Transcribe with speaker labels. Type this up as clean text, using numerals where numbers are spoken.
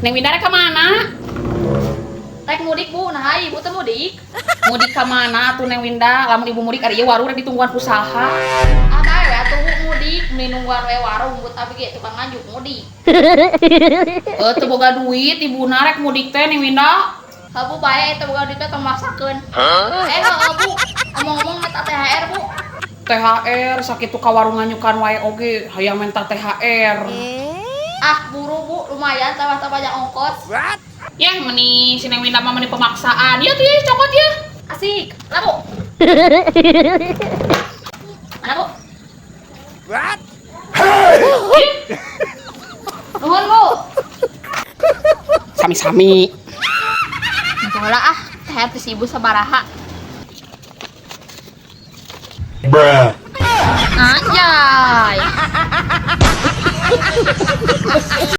Speaker 1: Neng Winda rek kemana?
Speaker 2: Rek mudik Bu, nah ibu teh mudik.
Speaker 1: Mudik kemana tuh Neng Winda? Lamun ibu mudik ari ieu warung rek ditungguan usaha.
Speaker 2: Bae we atuh mudik, nungguan we warung buat abi ge tukang ngajuk mudik.
Speaker 1: Teu boga duit ibuna rek mudik teh Neng Winda.
Speaker 2: Bu bae eta boga duit teh tong maksakeun. Bu, ngomong-ngomong eta THR Bu.
Speaker 1: THR sakitu ka warung nganyukan wae oge hayang minta THR.
Speaker 2: Buru Bu, lumayan tambah banyak ongkos.
Speaker 1: Yah meni si Neng Winda mah meni pemaksaan. Ieu teh cokot ya.
Speaker 2: Asik. Lah Bu. Mana Bu? Nuhun Bu.
Speaker 1: Sami-sami.
Speaker 2: Bola THR ti si ibu sabaraha.
Speaker 3: Bruh.
Speaker 2: Anjay.